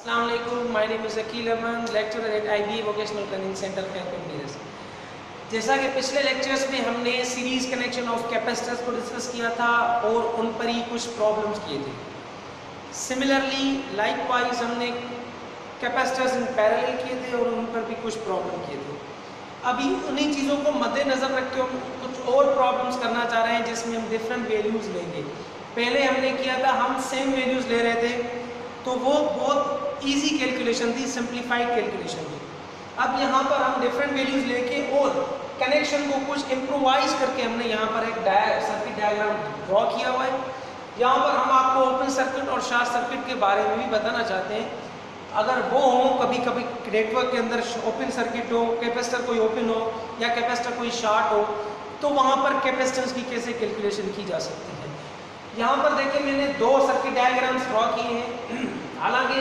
Assalamu alaikum. My name is Akil Aman, lecturer at IBA Vocational Training Center, Khairpur, Neeraj. जैसा कि पिछले lectures में हमने series connection of capacitors को discuss किया था और उन पर ही कुछ प्रॉब्लम्स किए थे। सिमिलरली लाइकवाइज हमने कैपेसिटर्स इन पैरेलल किए थे और उन पर भी कुछ प्रॉब्लम किए थे। अभी उन्हीं चीज़ों को मद्देनज़र रख के हम कुछ और प्रॉब्लम्स करना चाह रहे हैं जिसमें हम डिफरेंट वैल्यूज़ लेंगे। पहले हमने किया था हम सेम वैल्यूज़ ले रहे थे, तो वो बहुत इजी कैलकुलेशन थी, सिंप्लीफाइड कैलकुलेशन थी। अब यहाँ पर हम डिफरेंट वैल्यूज़ लेके और कनेक्शन को कुछ इम्प्रोवाइज करके हमने यहाँ पर एक सर्किट डायग्राम ड्रॉ किया हुआ है। यहाँ पर हम आपको ओपन सर्किट और शॉर्ट सर्किट के बारे में भी बताना चाहते हैं। अगर वो हो, कभी कभी नेटवर्क के अंदर ओपन सर्किट हो, कैपेसिटर कोई ओपन हो या कैपेसिटर कोई शॉर्ट हो, तो वहाँ पर कैपेसिटेंस की कैसे कैलकुलेशन की जा सकती है। यहाँ पर देखिए मैंने दो सर्किट डायग्राम्स ड्रॉ किए हैं। हालांकि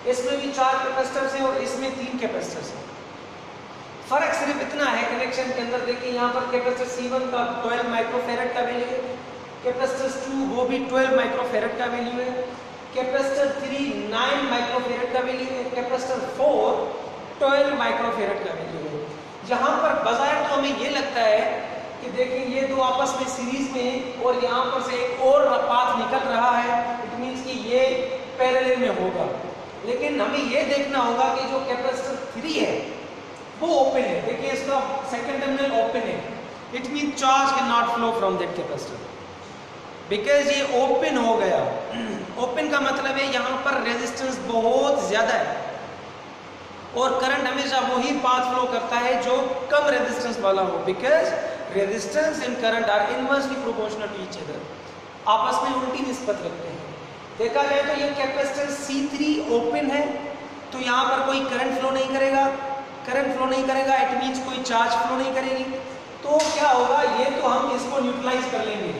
इसमें भी 4 कैपेसिटर्स हैं और इसमें 3 कैपेसिटर्स हैं। फर्क सिर्फ इतना है कनेक्शन के अंदर। देखिए यहाँ पर कैपेसिटर C1 का 12 माइक्रोफेरेड का वैल्यू है, कैपेसिटर 2 वो भी 12 माइक्रोफेरेड का वैल्यू है, कैपेसिटर 3 9 माइक्रोफेरेड का वैल्यू है, कैपेसिटर 4 12 माइक्रोफेरेड का वैल्यू है। यहाँ पर बजाय तो हमें ये लगता है कि देखिए ये दो आपस में सीरीज में और यहाँ पर से एक और पाथ निकल रहा है, इट मीन्स कि ये पैरेलल में होगा। लेकिन हमें ये देखना होगा कि जो कैपेसिटर 3 है वो ओपन है। देखिए इसका सेकंड टर्मिनल ओपन है, it mean charge can not flow from that capacitor because ये ओपन हो गया। ओपन का मतलब है यहाँ पर रेजिस्टेंस बहुत ज्यादा है और करंट हमेशा वही पाथ फ्लो करता है जो कम रेजिस्टेंस वाला हो, because resistance and current are inversely proportional to each other, आपस में उल्टी निस्बत रखते हैं। देखा जाए तो ये कैपेसिटर C3 ओपन है, तो यहाँ पर कोई करंट फ्लो नहीं करेगा। करंट फ्लो नहीं करेगा इट मीन्स कोई चार्ज फ्लो नहीं करेगी। तो क्या होगा, ये तो हम इसको न्यूट्रलाइज कर लेंगे,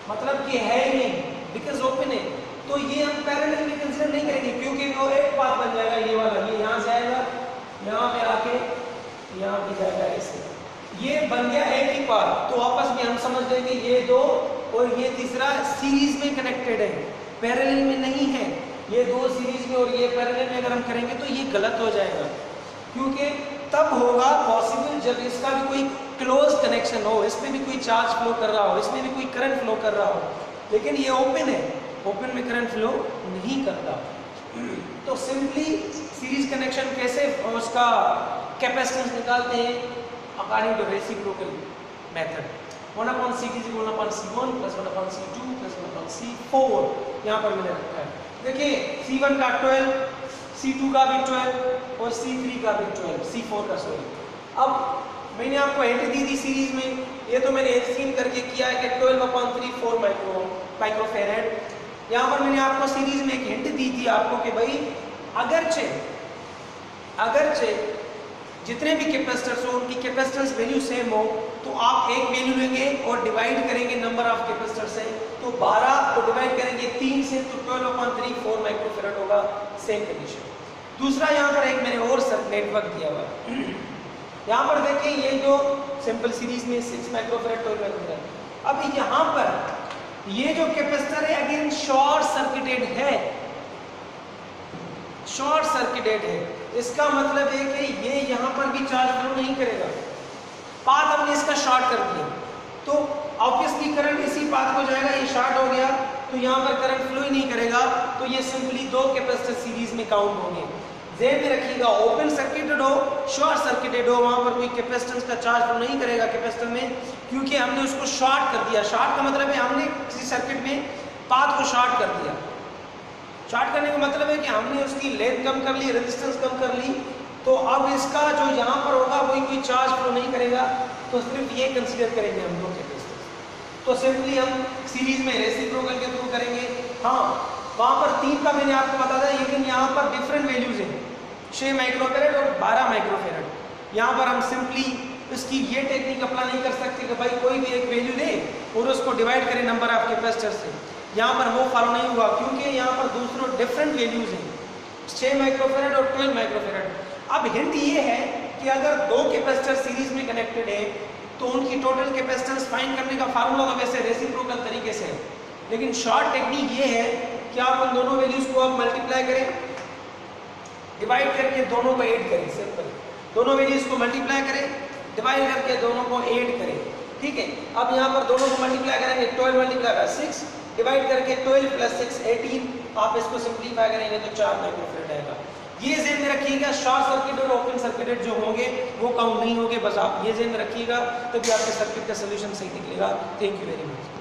मतलब कि है ही नहीं बिकॉज ओपन है, तो ये हम पैरेलल में कंसीडर नहीं करेंगे क्योंकि वो एक पाथ बन जाएगा। ये वाला ये यहाँ से आएगा, यहाँ पे आके यहाँ भी जाएगा, ऐसे ये बन गया एक ही पाथ। तो आपस में हम समझ लेंगे ये दो और ये तीसरा सीरीज में कनेक्टेड है, पैरेलल में नहीं है। ये दो सीरीज में और ये पैरेलल में अगर हम करेंगे तो ये गलत हो जाएगा, क्योंकि तब होगा पॉसिबल जब इसका भी कोई क्लोज कनेक्शन हो, इसमें भी कोई चार्ज फ्लो कर रहा हो, इसमें भी कोई करंट फ्लो कर रहा हो, लेकिन ये ओपन है, ओपन में करंट फ्लो नहीं करता। तो सिंपली सीरीज कनेक्शन कैसे उसका कैपेसिटेंस निकालते हैं according to reciprocal method. 1/C is 1/C1 plus 1/C2 plus 1/C4 यहाँ पर मैंने रखा है। देखिए C1 का 12, C2 का भी 12 और C3 का भी 12, C4 का 12। अब मैंने आपको हिंट दी थी सीरीज में, ये तो मैंने एलसीएम करके किया है कि 12/3 4 माइक्रोफेरेड। यहाँ पर मैंने आपको सीरीज में एक हिंट दी थी आपको कि भाई अगरचे जितने भी कैपेसिटर्स हो उनकी कैपेसिटेंस वैल्यू सेम हो, तो आप एक वैल्यू लेंगे और डिवाइड करेंगे नंबर ऑफ कैपेसिटर से, तो 12 को डिवाइड करेंगे 3 से तो 12/3 4 माइक्रोफेरेड होगा, सेम कंडीशन। दूसरा यहाँ पर एक मैंने और सब नेटवर्क दिया हुआ है। यहाँ पर देखिए ये जो सिंपल सीरीज में 6 माइक्रोफेरेड 12 माइक्रोफेरेड। अब यहाँ पर ये जो कैपेसिटर है अगेन शॉर्ट सर्किटेड है, शॉर्ट सर्किटेड है। इसका मतलब है कि ये यहाँ पर भी चार्ज फ्लो नहीं करेगा, पाथ हमने इसका शॉर्ट कर दिया, तो ऑब्वियसली करंट इसी पाथ को जाएगा। ये शॉर्ट हो गया तो यहाँ पर करंट फ्लो ही नहीं करेगा, तो ये सिंपली दो कैपेसिटर सीरीज में काउंट होंगे। ध्यान में रखिएगा, ओपन सर्किटेड हो शॉर्ट सर्किटेड हो, वहां पर कोई कैपेसिटेंस का चार्ज फ्लो नहीं करेगा कैपेसिटर में, क्योंकि हमने उसको शॉर्ट कर दिया। शॉर्ट का मतलब है हमने किसी सर्किट में पाथ को शॉर्ट कर दिया। शॉर्ट करने का मतलब है कि हमने उसकी लेंथ कम कर ली, रेजिस्टेंस कम कर ली, तो अब इसका जो यहाँ पर होगा वही कोई चार्ज फ्लो नहीं करेगा, तो सिर्फ ये कंसीडर करेंगे हम दो कैपेसिटर। तो सिंपली हम सीरीज में रेसिप्रोकल के थ्रू करेंगे। हाँ, वहाँ पर 3 का मैंने आपको बता दिया, लेकिन यहाँ पर डिफरेंट वैल्यूज हैं, 6 माइक्रोफेरेड और 12 माइक्रोफेरेड। यहाँ पर हम सिंपली इसकी ये टेक्निक अप्लाई नहीं कर सकते कि भाई कोई भी एक वैल्यू ले और उसको डिवाइड करें नंबर ऑफ कैपेसिटर से। यहाँ पर वो फॉलो नहीं हुआ, क्योंकि यहाँ पर दूसरों डिफरेंट वैल्यूज हैं, 6 माइक्रोफेरेड और 12 माइक्रोफेरेड। अब हिंट ये है कि अगर दो कैपेसिटर सीरीज में कनेक्टेड है तो उनकी टोटल कैपेसिटेंस फाइंड करने का फार्मूला तो वैसे रेसिप्रोकल तरीके से है, लेकिन शॉर्ट टेक्निक ये है कि आप उन दोनों वैल्यूज को आप मल्टीप्लाई करें डिवाइड करके दोनों को ऐड करें, सिंपल, दोनों वैल्यूज को मल्टीप्लाई करें, डिवाइड करके दोनों को ऐड करें, ठीक है। अब यहाँ पर दोनों को मल्टीप्लाई करेंगे, 12 मल्टीप्लाई बाय 6 डिवाइड करके 12 प्लस 6 18, आप इसको सिंप्लीफाई करेंगे तो 4 माइक्रोफैराड आएगा। ये ज़हन में रखिएगा, शॉर्ट सर्किट और ओपन सर्किटेड जो होंगे वो काउंट नहीं होंगे, बस आप ये ज़हन में रखिएगा, तभी आपके सर्किट का सोल्यूशन सही निकलेगा। Thank you very much.